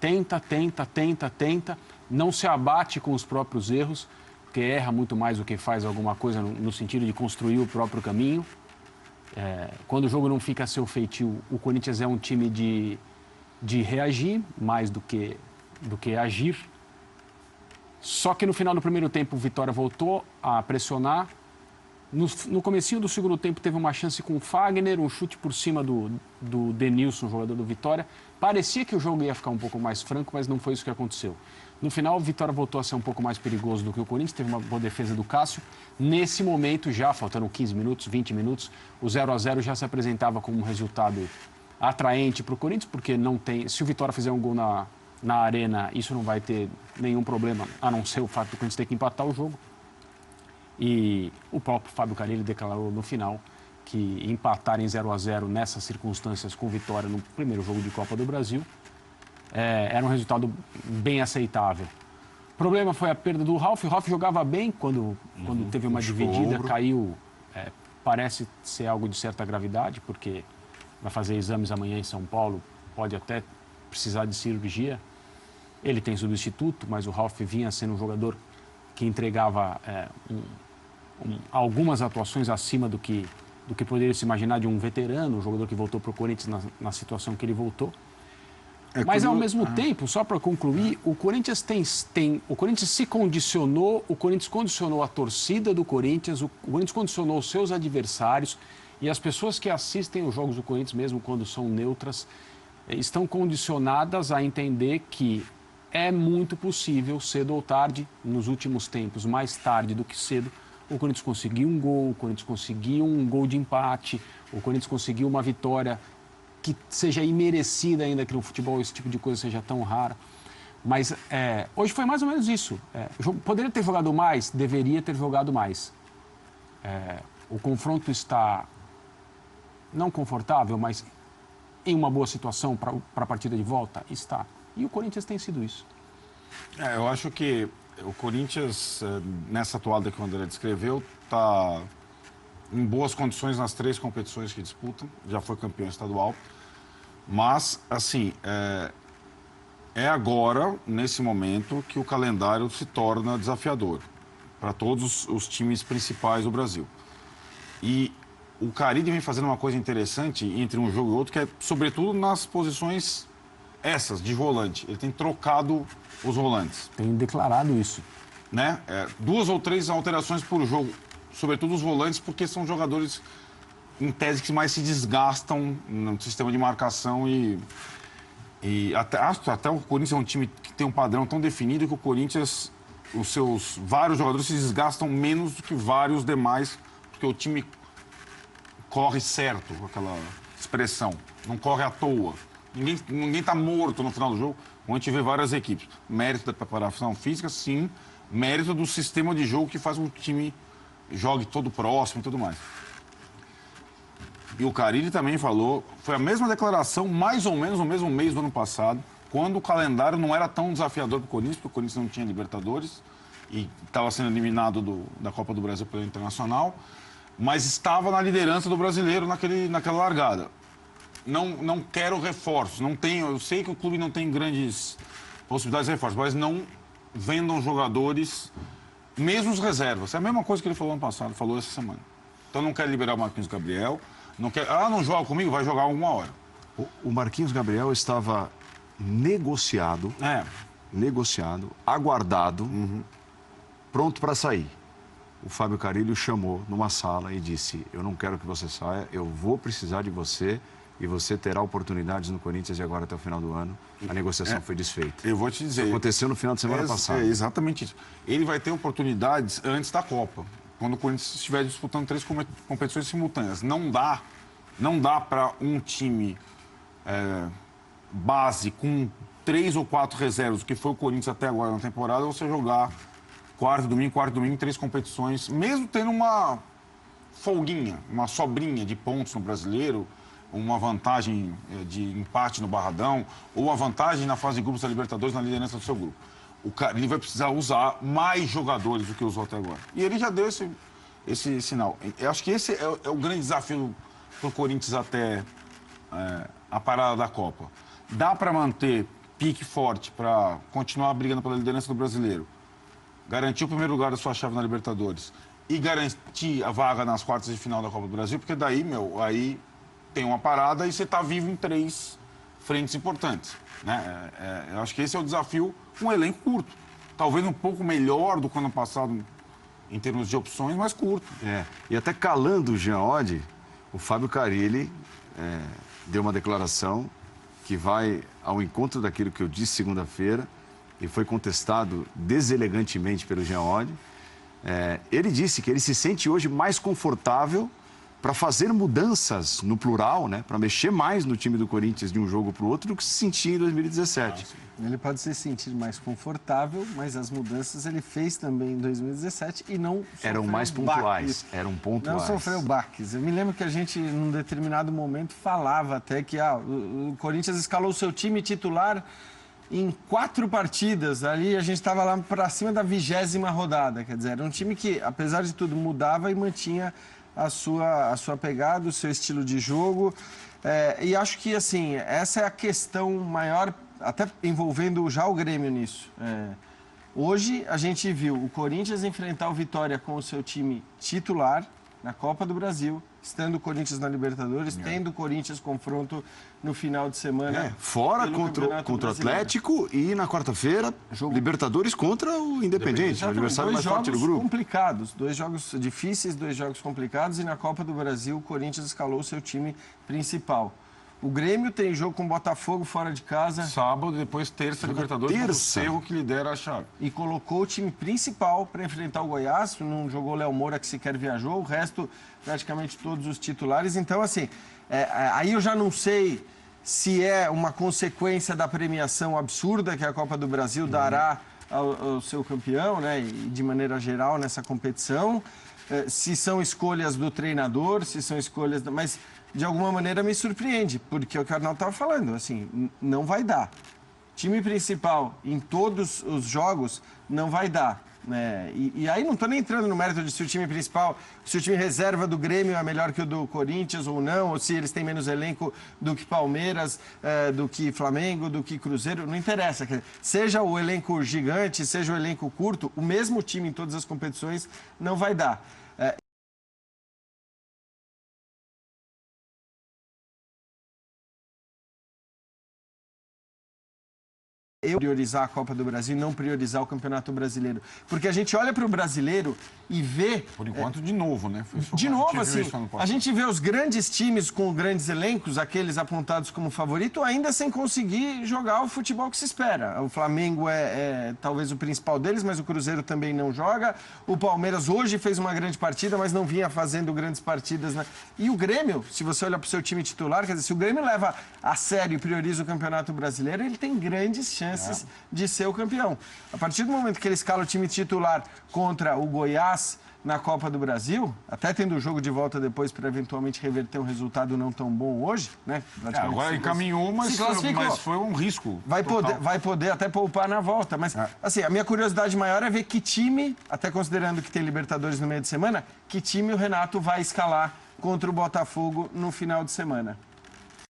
tenta, não se abate com os próprios erros, porque erra muito mais do que faz alguma coisa no sentido de construir o próprio caminho. Quando o jogo não fica a seu feitio, o Corinthians é um time de reagir mais do que agir. Só que no final do primeiro tempo, o Vitória voltou a pressionar. No comecinho do segundo tempo, teve uma chance com o Fagner, um chute por cima do Denilson, jogador do Vitória. Parecia que o jogo ia ficar um pouco mais franco, mas não foi isso que aconteceu. No final, o Vitória voltou a ser um pouco mais perigoso do que o Corinthians, teve uma boa defesa do Cássio. Nesse momento, já faltando 15 minutos, 20 minutos, o 0-0 já se apresentava como um resultado atraente para o Corinthians, porque não tem... Se o Vitória fizer um gol na Arena, isso não vai ter nenhum problema, a não ser o fato do Corinthians ter que empatar o jogo. E o próprio Fábio Carille declarou no final que empatar em 0-0 nessas circunstâncias com Vitória no primeiro jogo de Copa do Brasil era um resultado bem aceitável. O problema foi a perda do Ralf. O Ralf jogava bem quando teve uma dividida, caiu. Parece ser algo de certa gravidade, porque vai fazer exames amanhã em São Paulo, pode até precisar de cirurgia. Ele tem substituto, mas o Ralf vinha sendo um jogador que entregava algumas atuações acima do que poderia se imaginar de um veterano, um jogador que voltou para o Corinthians na situação que ele voltou. Mas, ao mesmo tempo, só para concluir, o Corinthians o Corinthians se condicionou, o Corinthians condicionou a torcida do Corinthians, o Corinthians condicionou os seus adversários e as pessoas que assistem os jogos do Corinthians, mesmo quando são neutras, estão condicionadas a entender que é muito possível, cedo ou tarde, nos últimos tempos, mais tarde do que cedo, o Corinthians conseguiu um gol, o Corinthians conseguiu um gol de empate, o Corinthians conseguiu uma vitória que seja imerecida, ainda que no futebol esse tipo de coisa seja tão rara. Mas hoje foi mais ou menos isso. Poderia ter jogado mais? Deveria ter jogado mais. O confronto está não confortável, mas em uma boa situação para a partida de volta? Está. E o Corinthians tem sido isso. Eu acho que o Corinthians, nessa toada que o André descreveu, está em boas condições nas 3 competições que disputam. Já foi campeão estadual. Mas, assim, é agora, nesse momento, que o calendário se torna desafiador para todos os times principais do Brasil. E o Carille vem fazendo uma coisa interessante entre um jogo e outro, que é, sobretudo, nas posições essas, de volante. Ele tem trocado os volantes. Tem declarado isso. Né? 2 ou 3 alterações por jogo, sobretudo os volantes, porque são jogadores, em tese, que mais se desgastam no sistema de marcação e até o Corinthians é um time que tem um padrão tão definido que o Corinthians, os seus vários jogadores se desgastam menos do que vários demais, porque o time corre certo, com aquela expressão, não corre à toa. Ninguém está morto no final do jogo, como a gente vê várias equipes. Mérito da preparação física, sim. Mérito do sistema de jogo que faz com que o time jogue todo próximo e tudo mais. E o Carille também falou, foi a mesma declaração, mais ou menos no mesmo mês do ano passado, quando o calendário não era tão desafiador para o Corinthians, porque o Corinthians não tinha Libertadores e estava sendo eliminado da Copa do Brasil pelo Internacional, mas estava na liderança do brasileiro naquela largada. Não quero reforços, eu sei que o clube não tem grandes possibilidades de reforços, mas não vendam jogadores, mesmo os reservas. É a mesma coisa que ele falou ano passado, falou essa semana. Então não quer liberar o Marquinhos Gabriel, não joga comigo, vai jogar alguma hora. O Marquinhos Gabriel estava negociado, aguardado, pronto para sair. O Fábio Carille o chamou numa sala e disse: eu não quero que você saia, eu vou precisar de você e você terá oportunidades no Corinthians e agora até o final do ano. A negociação foi desfeita. Eu vou te dizer. Isso aconteceu no final de semana passado. É exatamente isso. Ele vai ter oportunidades antes da Copa, quando o Corinthians estiver disputando 3 competições simultâneas. Não dá para um time base com 3 ou 4 reservas, o que foi o Corinthians até agora na temporada, você jogar quarto domingo, em 3 competições, mesmo tendo uma folguinha, uma sobrinha de pontos no Brasileiro, uma vantagem de empate no Barradão, ou uma vantagem na fase de grupos da Libertadores na liderança do seu grupo. Ele vai precisar usar mais jogadores do que usou até agora. E ele já deu esse sinal. Eu acho que esse é o grande desafio para o Corinthians até a parada da Copa. Dá para manter pique forte para continuar brigando pela liderança do Brasileiro, garantir o primeiro lugar da sua chave na Libertadores e garantir a vaga nas quartas de final da Copa do Brasil, porque daí, aí tem uma parada e você está vivo em 3 frentes importantes, né? Eu acho que esse é o desafio com um elenco curto. Talvez um pouco melhor do que o ano passado em termos de opções, mas curto. E até calando o Jean Oddi, o Fábio Carille deu uma declaração que vai ao encontro daquilo que eu disse segunda-feira e foi contestado deselegantemente pelo Jean Oddi. Ele disse que ele se sente hoje mais confortável para fazer mudanças no plural, né, para mexer mais no time do Corinthians de um jogo para o outro do que se sentia em 2017. Ele pode se sentir mais confortável, mas as mudanças ele fez também em 2017 e não eram mais pontuais, eram pontuais. Não sofreu baques. Eu me lembro que a gente, num determinado momento, falava até que o Corinthians escalou o seu time titular em 4 partidas. Ali a gente estava lá para cima da 20ª rodada. Quer dizer, era um time que, apesar de tudo, mudava e mantinha a sua pegada, o seu estilo de jogo. E acho que, assim, essa é a questão maior, até envolvendo já o Grêmio nisso. Hoje a gente viu o Corinthians enfrentar o Vitória com o seu time titular na Copa do Brasil, estando o Corinthians na Libertadores, tendo o Corinthians confronto no final de semana. Fora contra o Atlético e na quarta-feira, Libertadores contra o Independente, o adversário mais forte do grupo. Complicados, 2 jogos difíceis, 2 jogos complicados, e na Copa do Brasil o Corinthians escalou o seu time principal. O Grêmio tem jogo com o Botafogo fora de casa. Sábado, depois terça, Libertadores, o Cerro que lidera a chave. E colocou o time principal para enfrentar o Goiás. Não jogou o Léo Moura, que sequer viajou. O resto, praticamente todos os titulares. Então, assim, aí eu já não sei se é uma consequência da premiação absurda que a Copa do Brasil dará ao seu campeão, né? E de maneira geral nessa competição. Se são escolhas do treinador, se são escolhas... Mas, de alguma maneira, me surpreende, porque é o que o Arnaldo estava falando, assim, não vai dar. Time principal em todos os jogos não vai dar. Né? E aí não estou nem entrando no mérito de se o time principal, se o time reserva do Grêmio é melhor que o do Corinthians ou não, ou se eles têm menos elenco do que Palmeiras, do que Flamengo, do que Cruzeiro, não interessa. Seja o elenco gigante, seja o elenco curto, o mesmo time em todas as competições não vai dar. Priorizar a Copa do Brasil e não priorizar o Campeonato Brasileiro. Porque a gente olha para o brasileiro e vê... Por enquanto, de novo, né? De novo, assim, a gente vê os grandes times com grandes elencos, aqueles apontados como favorito, ainda sem conseguir jogar o futebol que se espera. O Flamengo é talvez o principal deles, mas o Cruzeiro também não joga. O Palmeiras hoje fez uma grande partida, mas não vinha fazendo grandes partidas. Né? E o Grêmio, se você olhar para o seu time titular, quer dizer, se o Grêmio leva a sério e prioriza o Campeonato Brasileiro, ele tem grandes chances de ser o campeão. A partir do momento que ele escala o time titular contra o Goiás na Copa do Brasil, até tendo o jogo de volta depois para eventualmente reverter um resultado não tão bom hoje, né? Agora encaminhou, mas foi um risco. Vai poder até poupar na volta. Mas, assim, a minha curiosidade maior é ver que time, até considerando que tem Libertadores no meio de semana, que time o Renato vai escalar contra o Botafogo no final de semana.